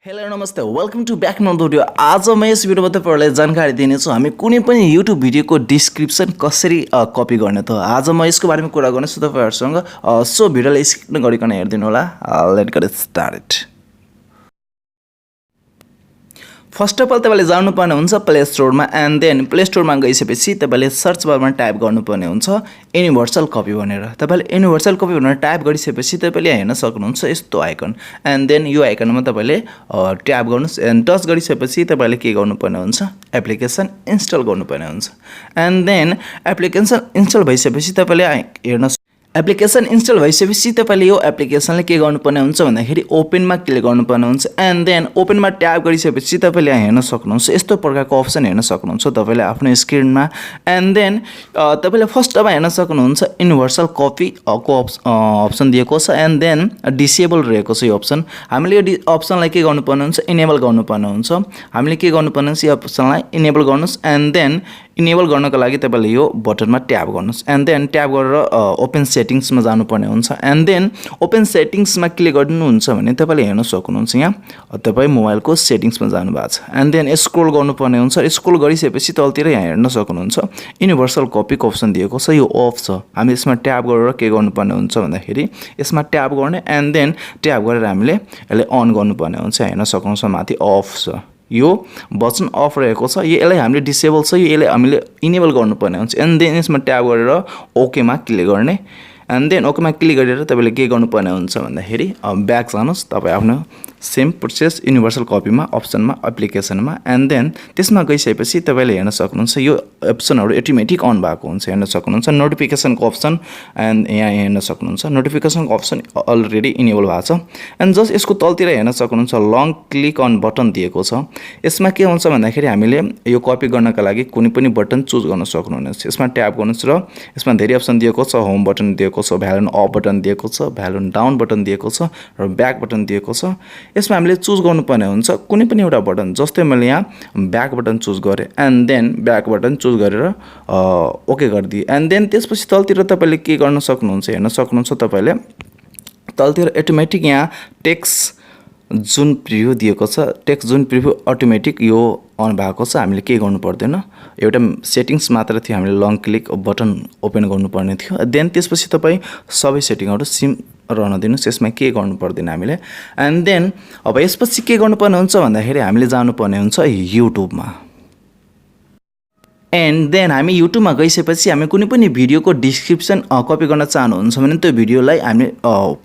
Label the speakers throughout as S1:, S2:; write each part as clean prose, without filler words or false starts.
S1: Hello नमस्ते welcome to back नन video. आज म यस भिडियोमा तपाईहरुलाई जानकारी दिनेछु हामी कुनै पनि युट्युब भिडियोको डिस्क्रिप्सन कसरी कपी गर्ने त आज म यसको बारेमा कुरा गर्नेछु तपाईहरुसँग। सो भिडियोलाई स्किप नगरिकन हेर्दिनु होला। Let's get started. First of all तपाईले जानुपर्ने हुन्छ प्ले स्टोरमा एन्ड देन प्ले स्टोरमा गइसकेपछि तपाईले सर्च बारमा टाइप गर्नुपर्ने हुन्छ युनिभर्सल कपी भनेर। तपाईले युनिभर्सल कपी भनेर टाइप गरिसकेपछि तपाईले हेर्न सक्नुहुन्छ यस्तो आइकन एन्ड देन यो आइकनमा तपाईले ट्याप गर्नुस् एन्ड टच गरिसकेपछि तपाईले के गर्नुपर्ने हुन्छ एप्लिकेसन इन्स्टल गर्नुपर्ने हुन्छ एन्ड देन एप्लिकेसन इन्स्टल भइसकेपछि तपाईले हेर्न एप्लिकेसन इन्स्टल भइसकेपछि तपाईले यो एप्लिकेसनले के गर्नुपर्ने हुन्छ भन्दाखेरि ओपनमा क्लिक गर्नुपर्ने हुन्छ एन्ड देन ओपनमा ट्याप गरिसकेपछि तपाईले यहाँ हेर्न सक्नुहुन्छ यस्तो प्रकारको अप्सन हेर्न सक्नुहुन्छ तपाईले आफ्नो स्क्रिनमा एन्ड देन तपाईले फर्स्टमा हेर्न सक्नुहुन्छ युनिभर्सल कपी को अप्सन दिएको छ एन्ड देन डिसेबल रहेको छ यो अप्सन। हामीले यो अप्सनलाई के गर्नुपर्ने हुन्छ इनेबल गर्नुपर्ने हुन्छ। हामीले के गर्नुपर्ने हुन्छ यो अप्सनलाई इनेबल गर्नुस् एन्ड देन इनेबल गर्नको लागि तपाईले यो बटनमा ट्याप गर्नुस् एन्ड देन ट्याप गरेर ओपन सेटिङ्समा जानुपर्ने हुन्छ एन्ड देन ओपन सेटिङ्समा क्लिक गर्नुहुन्छ भने तपाईले हेर्न सक्नुहुन्छ यहाँ तपाई मोबाइलको सेटिङ्समा जानु भएको छ एन्ड देन स्क्रोल गर्नुपर्ने हुन्छ। स्क्रोल गरिसकेपछि तलतिर यहाँ हेर्न सक्नुहुन्छ युनिभर्सल कपीको अप्सन दिएको छ यो अफ छ। हामी यसमा ट्याप गरेर के गर्नुपर्ने हुन्छ भन्दाखेरि यसमा ट्याप गर्ने एन्ड देन ट्याप गरेर हामीले यसलाई अन गर्नुपर्ने हुन्छ। हेर्न सक्नुहुन्छ माथि अफ छ यो बटन अफ रहेको छ यसलाई हामीले डिसेबल छ यसलाई हामीले इनेबल गर्नुपर्ने हुन्छ एन्ड देन यसमा ट्याप गरेर ओकेमा क्लिक गर्ने एन्ड देन ओकेमा क्लिक गरेर तपाईले के गर्नुपर्ने हुन्छ भन्दाखेरि ब्याक जानुस् तपाई आफ्नो सेम प्रोसेस युनिभर्सल कपीमा अप्सनमा एप्लिकेसनमा एन्ड देन त्यसमा गइसकेपछि तपाईले हेर्न सक्नुहुन्छ यो अप्सनहरु अटोमेटिक अन भएको हुन्छ। हेर्न सक्नुहुन्छ नोटिफिकेसनको अप्सन एन्ड यहाँ हेर्न सक्नुहुन्छ नोटिफिकेसनको अप्सन अलरेडी इनेबल भएको छ एन्ड जस्ट यसको तलतिर हेर्न सक्नुहुन्छ लङ क्लिक अन बटन दिएको छ। यसमा के हुन्छ भन्दाखेरि हामीले यो कपी गर्नका लागि कुनै पनि बटन चुज गर्न सक्नुहुनेछ। यसमा ट्याप गर्नुस् र यसमा धेरै अप्सन दिएको छ होम बटन दिएको छ भ्यालुन अप बटन दिएको छ भ्यालुन डाउन बटन दिएको छ र ब्याक बटन दिएको छ। यसमा हामीले चुज गर्नुपर्ने हुन्छ कुनै पनि एउटा बटन जस्तै मैले यहाँ ब्याक बटन चुज गरे and then back button choose गरेर ओके गरिदिए एन्ड देन त्यसपछि तलतिर तपाईले के गर्न सक्नुहुन्छ हेर्न सक्नुहुन्छ तपाईले तलतिर अटोमेटिक यहाँ टेक्स्ट जुन प्रिभ्यू दिएको छ टेक्स्ट जुन प्रिभ्यू अटोमेटिक यो अन भएको छ। हामीले के गर्नु पर्दैन एउटा सेटिङ्स मात्र थियो हामीले लङ क्लिक बटन ओपन गर्नुपर्ने थियो देन त्यसपछि तपाई सबै सेटिङहरु सिम रहन दिनुस् यसमा के गर्नु पर्दैन हामीले एन्ड देन अब यसपछि के गर्नुपर्ने हुन्छ भन्दाखेरि हामीले जानुपर्ने हुन्छ युट्युबमा एन्ड देन हामी युट्युबमा गइसकेपछि हामी कुनै पनि भिडियोको डिस्क्रिप्सन कपी गर्न चाहनुहुन्छ भने त्यो भिडियोलाई हामी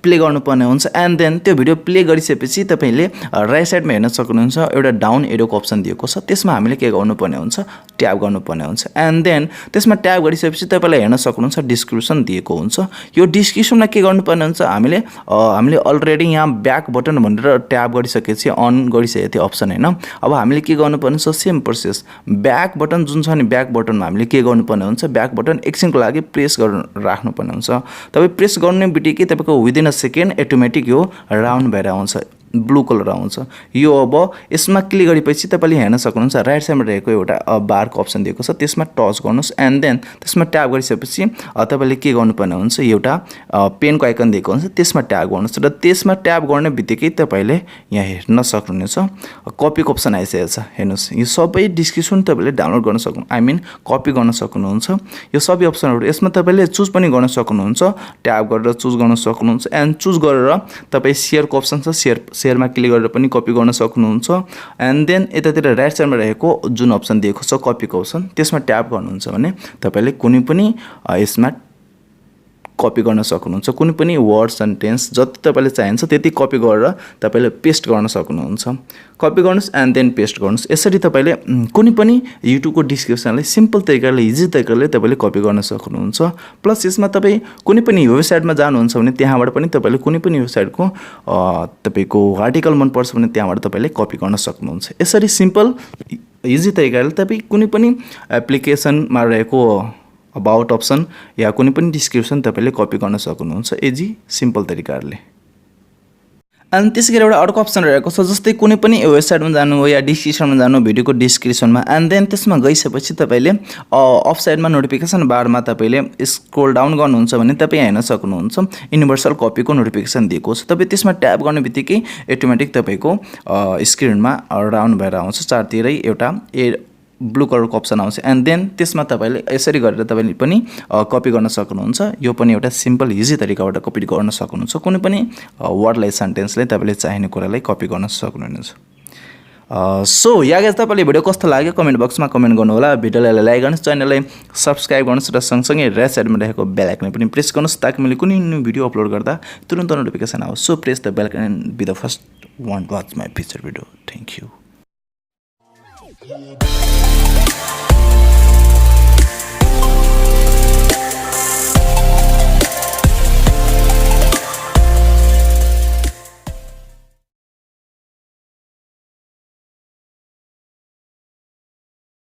S1: प्ले गर्नुपर्ने हुन्छ एन्ड देन त्यो भिडियो प्ले गरिसकेपछि तपाईले राइट साइडमा हेर्न सक्नुहुन्छ एउटा डाउन एरोको अप्सन दिएको छ त्यसमा हामीले के गर्नुपर्ने हुन्छ ट्याप गर्नुपर्ने हुन्छ एन्ड देन त्यसमा ट्याप गरिसकेपछि तपाईले हेर्न सक्नुहुन्छ डिस्क्रिप्सन दिएको हुन्छ। यो डिस्क्रिप्सनमा के गर्नुपर्ने हुन्छ हामीले अलरेडी यहाँ ब्याक बटन भनेर ट्याप गरिसकेपछि अन गरिसकेको थियो अप्सन हैन। अब हामीले के गर्नुपर्ने छ सेम प्रोसेस ब्याक बटन जुन छ नि ब्याक बटनमा हामीले के गर्नुपर्ने हुन्छ ब्याक बटन एकछिनको लागि प्रेस गरेर राख्नुपर्ने हुन्छ। तपाई प्रेस गर्ने बित्तिकै तपाईको विदिन अ सेकेन्ड अटोमेटिक यो राउन्ड भएर आउँछ ब्लू कलर आउँछ। यो अब यसमा क्लिक गरेपछि तपाईले हेर्न सक्नुहुन्छ राइट साइडमा रहेको एउटा बारको अप्सन दिएको छ त्यसमा टच गर्नुस् एन्ड देन त्यसमा ट्याप गरिसकेपछि तपाईले के गर्नुपर्ने हुन्छ एउटा पेनको आइकन दिएको हुन्छ त्यसमा ट्याप गर्नुस् र त्यसमा ट्याप गर्ने बित्तिकै तपाईले यहाँ हेर्न सक्नुहुनेछ कपीको अप्सन आइसकेको छ। हेर्नुस् यो सबै डिस्क्रिप्सन तपाईले डाउनलोड गर्न सक्नु कपी गर्न सक्नुहुन्छ। यो सबै अप्सनहरु यसमा तपाईले चुज पनि गर्न सक्नुहुन्छ ट्याप गरेर चुज गर्न सक्नुहुन्छ एन्ड चुज गरेर तपाई शेयरको अप्सन छ शेयरमा क्लिक गरेर पनि कपी गर्न सक्नुहुन्छ एन्ड देन यतातिर राइट साइडमा रहेको जुन अप्सन दिएको छ कपीको अप्सन त्यसमा ट्याप गर्नुहुन्छ भने तपाईले कुनै पनि यसमा कपी गर्न सक्नुहुन्छ। कुनै पनि वर्ड सेन्टेन्स जति तपाईले चाहिन्छ त्यति कपी गरेर तपाईले पेस्ट गर्न सक्नुहुन्छ। कपी गर्नुस् एन्ड देन पेस्ट गर्नुस्। यसरी तपाईले कुनै पनि युट्युबको डिस्क्रिप्सनलाई सिम्पल तरिकाले इजी तरिकाले तपाईले कपी गर्न सक्नुहुन्छ। प्लस यसमा तपाई कुनै पनि वेबसाइटमा जानुहुन्छ भने त्यहाँबाट पनि तपाईले कुनै पनि वेबसाइटको तपाईको आर्टिकल मन पर्छ भने त्यहाँबाट तपाईले कपी गर्न सक्नुहुन्छ। यसरी सिम्पल इजी तरिकाले तपाई कुनै पनि एप्लिकेसनमा रहेको अबाउट अप्सन या कुनै पनि डिस्क्रिप्सन तपाईले कपी गर्न सक्नुहुन्छ इजी सिम्पल तरिकाले। अनि त्यसै गरी एउटा अर्को अप्सन रहेको छ, जस्तै कुनै पनि वेबसाइटमा जानु हो या डिस्क्रिप्सनमा जानु भिडियोको डिस्क्रिप्सनमा, एन्ड देन त्यसमा गइसकेपछि तपाईँले अफ साइडमा नोटिफिकेसन बारमा तपाईँले स्क्रोल डाउन गर्नुहुन्छ भने तपाईँ हेर्न सक्नुहुन्छ युनिभर्सल कपीको नोटिफिकेसन दिएको छ। तपाईँ त्यसमा ट्याप गर्ने बित्तिकै अटोमेटिक तपाईँको स्क्रिनमा राउन्ड भएर आउँछ, चारतिरै एउटा ब्लू कलरको अप्सन आउँछ, एन्ड देन त्यसमा तपाईँले यसरी गरेर तपाईँले पनि कपी गर्न सक्नुहुन्छ। यो पनि एउटा सिम्पल इजी तरिकाबाट कपी गर्न सक्नुहुन्छ। कुनै पनि वर्डलाई सेन्टेन्सलाई तपाईँले चाहिने कुरालाई कपी गर्न सक्नुहुन्छ। सो या गाइस, तपाईँले भिडियो कस्तो लाग्यो कमेन्ट बक्समा कमेन्ट गर्नु होला। भिडियोलाई लाइक गर्नुहोस्, च्यानललाई सब्सक्राइब गर्नुहोस् र सँगसँगै राइट साइडमा रहेको बेल आइकन पनि प्रेस गर्नुहोस् ताकि मैले कुनै न्यू भिडियो अपलोड गर्दा तुरन्त नोटिफिकेसन आओस्। So press the bell icon and be the first one to watch my future video. Thank you.